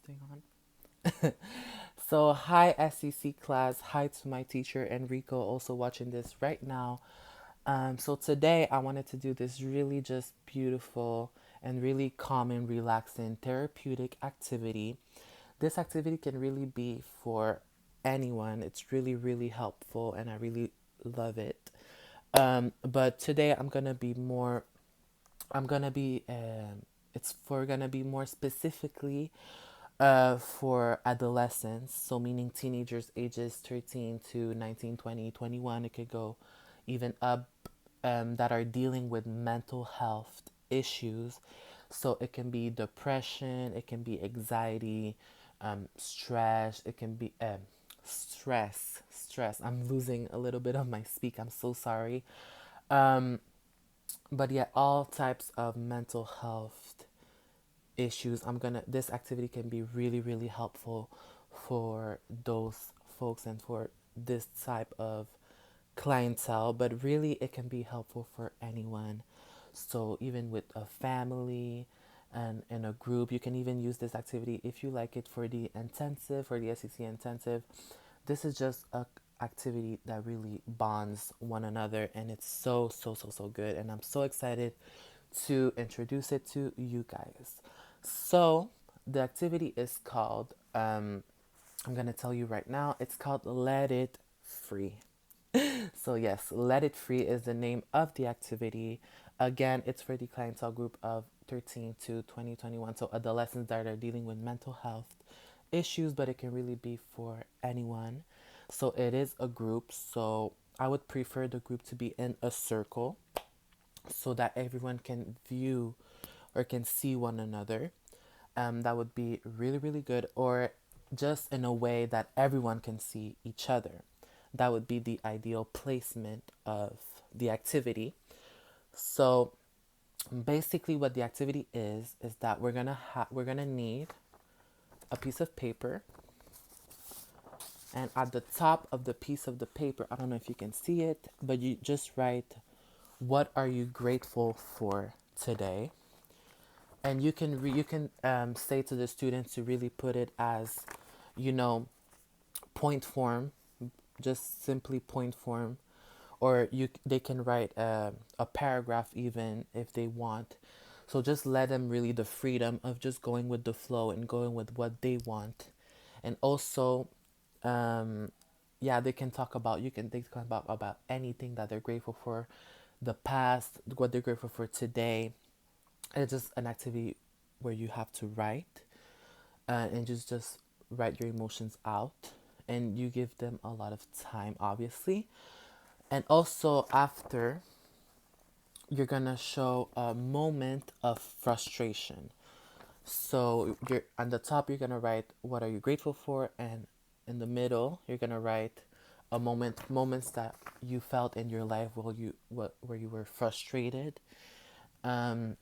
thing on? So, hi S.C.C class. Hi to my teacher Enrico, also watching this right now. So today I wanted to do this really just beautiful and really calm and relaxing therapeutic activity. This activity can really be for anyone. It's really, really helpful and I really love it. But today I'm gonna be, it's for gonna be more specifically for adolescents, so meaning teenagers ages 13 to 19, 20, 21. It could go even up, that are dealing with mental health issues. So it can be depression, it can be anxiety, stress, it can be stress. I'm losing a little bit of my speak. I'm so sorry. Um, but yeah, all types of mental health issues. This activity can be really, really helpful for those folks and for this type of clientele, but really it can be helpful for anyone. So even with a family and in a group, you can even use this activity if you like it for the intensive, for the S.C.C intensive. This is just a activity that really bonds one another, and it's so good, and I'm so excited to introduce it to you guys. So the activity is called, I'm gonna tell you right now, it's called Let It Free. So yes, Let It Free is the name of the activity. Again, it's for the clientele group of 13 to 2021, so adolescents that are dealing with mental health issues, but it can really be for anyone. So it is a group, so I would prefer the group to be in a circle so that everyone can view or can see one another. That would be really, really good. Or just in a way that everyone can see each other. That would be the ideal placement of the activity. So basically, what the activity is that we're gonna need a piece of paper, and at the top of the piece of the paper, I don't know if you can see it, but you just write, "What are you grateful for today?" And you can say to the students to really put it as, you know, point form, just simply point form, or they can write a paragraph even if they want. So just let them really the freedom of just going with the flow and going with what they want. And also, um, yeah, they can talk about, they can talk about anything that they're grateful for, the past, what they're grateful for today. It's just an activity where you have to write, and just write your emotions out, and you give them a lot of time, obviously. And also after, you're gonna show a moment of frustration. So you're on the top, you're gonna write what are you grateful for, and in the middle, you're gonna write moments that you felt in your life where you were frustrated. Um,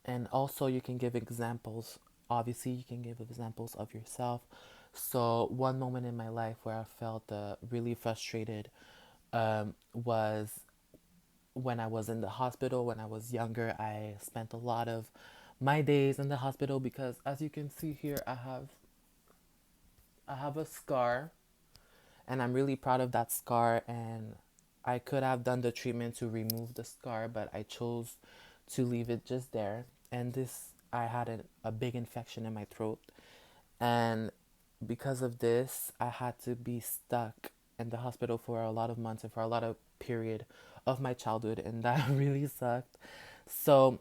and also you can give examples. Obviously, you can give examples of yourself. So one moment in my life where I felt really frustrated was when I was in the hospital. When I was younger, I spent a lot of my days in the hospital because, as you can see here, I have a scar, and I'm really proud of that scar. And I could have done the treatment to remove the scar, but I chose to leave it just there. And I had a big infection in my throat, and because of this, I had to be stuck in the hospital for a lot of months and for a lot of period of my childhood, and that really sucked. So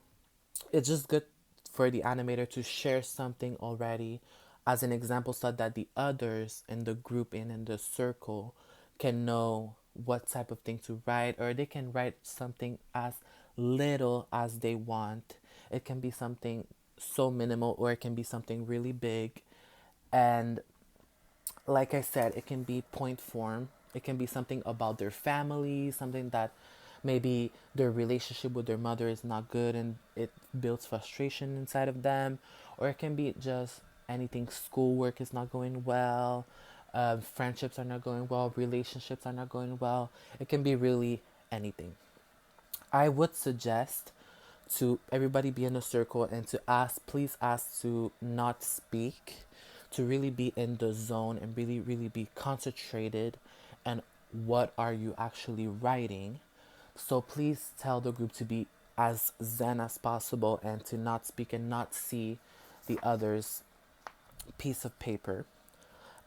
it's just good for the animator to share something already as an example so that the others in the group and in the circle can know what type of thing to write, or they can write something as little as they want. It can be something so minimal, or it can be something really big. And like I said, it can be point form. It can be something about their family, something that maybe their relationship with their mother is not good and it builds frustration inside of them. Or it can be just anything, schoolwork is not going well, friendships are not going well, relationships are not going well. It can be really anything. I would suggest to everybody be in a circle and to ask, please ask to not speak, to really be in the zone and really, really be concentrated. And what are you actually writing? So please tell the group to be as zen as possible and to not speak and not see the other's piece of paper.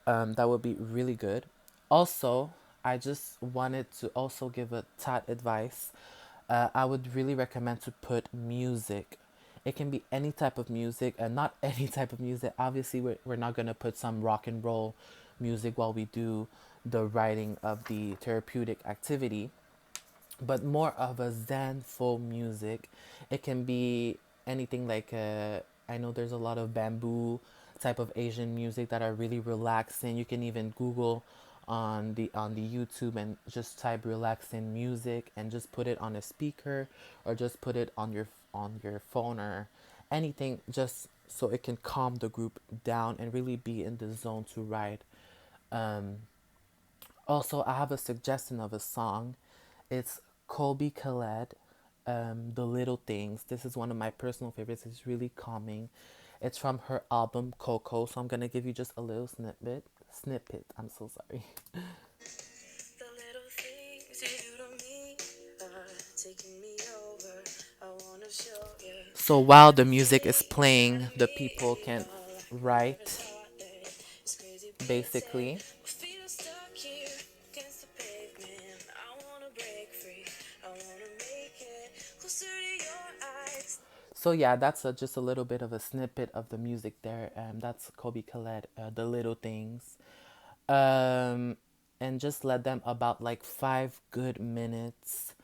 That would be really good. Also, I just wanted to also give a tad advice. I would really recommend to put music. It can be any type of music and not any type of music. Obviously, we're not going to put some rock and roll music while we do the writing of the therapeutic activity, but more of a zenful music. It can be anything like I know there's a lot of bamboo type of Asian music that are really relaxing. You can even Google on the YouTube and just type relaxing music and just put it on a speaker or just put it on your phone or anything, just so it can calm the group down and really be in the zone to write. Um, Also, I have a suggestion of a song. It's Colby Khaled, The Little Things. This is one of my personal favorites. It's really calming. It's from her album Coco. So I'm gonna give you just a little snippet. Snippet. I'm so sorry. The little things you do to me are taking me over. I wanna show you. So while the music is playing, the people can write basically. So yeah, that's just a little bit of a snippet of the music there. That's Kobe Khaled, The Little Things. Um, and just let them about like 5 good minutes,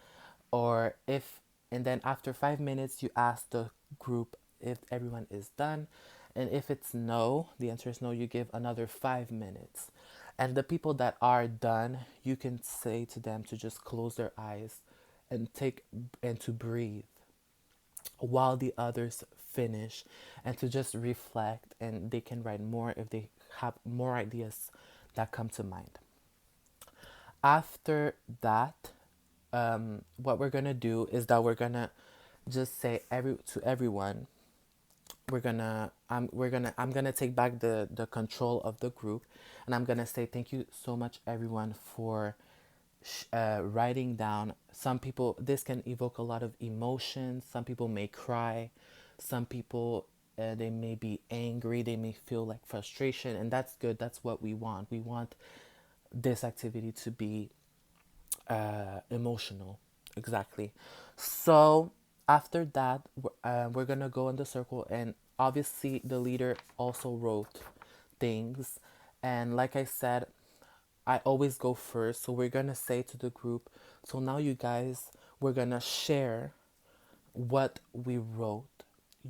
or if, and then after 5 minutes, you ask the group if everyone is done. And if it's no, the answer is no, you give another 5 minutes. And the people that are done, you can say to them to just close their eyes and take and to breathe while the others finish and to just reflect, and they can write more if they have more ideas that come to mind. After that, what we're gonna do is that we're gonna just say to everyone, I'm gonna take back the control of the group, and I'm gonna say thank you so much everyone for writing down. Some people, this can evoke a lot of emotions. Some people may cry. Some people, they may be angry. They may feel like frustration, and that's good. That's what we want. We want this activity to be emotional. Exactly. So after that, we're gonna go in the circle, and obviously the leader also wrote things. And like I said, I always go first. So we're gonna say to the group, so now you guys, we're gonna share what we wrote.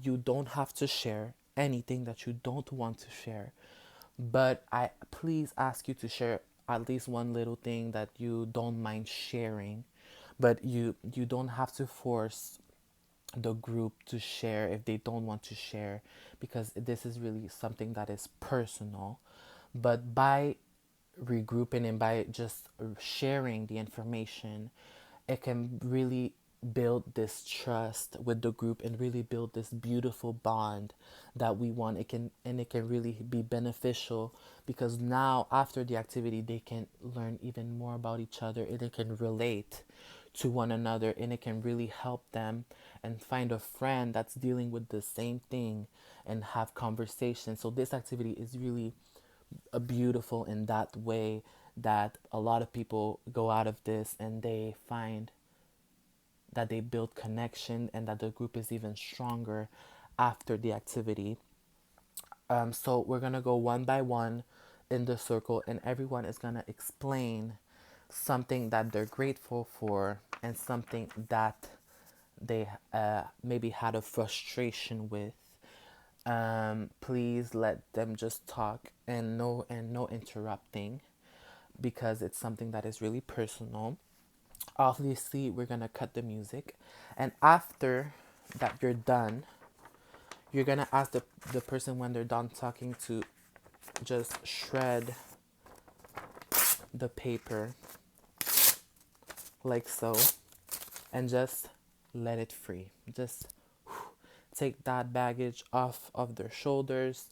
You don't have to share anything that you don't want to share, but I please ask you to share at least one little thing that you don't mind sharing. But you don't have to force the group to share if they don't want to share, because this is really something that is personal. But by regrouping and by just sharing the information, it can really build this trust with the group and really build this beautiful bond that we want. It can really be beneficial, because now after the activity they can learn even more about each other, and they can relate to one another, and it can really help them and find a friend that's dealing with the same thing and have conversations. So this activity is really a beautiful in that way, that a lot of people go out of this and they find that they build connection and that the group is even stronger after the activity. So we're gonna go one by one in the circle, and everyone is gonna explain something that they're grateful for and something that they maybe had a frustration with. Please let them just talk, and no interrupting, because it's something that is really personal. Obviously, we're gonna cut the music, and after that you're done, you're gonna ask the person when they're done talking to just shred the paper like so, and just let it free. Just take that baggage off of their shoulders,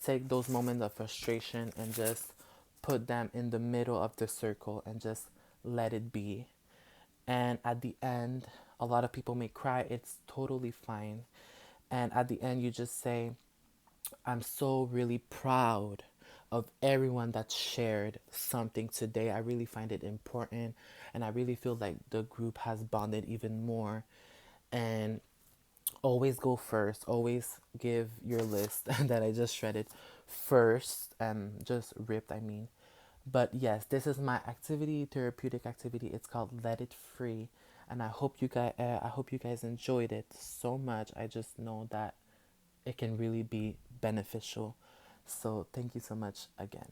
take those moments of frustration and just put them in the middle of the circle and just let it be. And at the end, a lot of people may cry, it's totally fine. And at the end, you just say, I'm so really proud of everyone that shared something today. I really find it important, and I really feel like the group has bonded even more. And always go first, always give your list that I just shredded first, just ripped, I mean. But yes, this is my activity, therapeutic activity. It's called Let It Free, and I hope you guys enjoyed it so much. I just know that it can really be beneficial. So thank you so much again.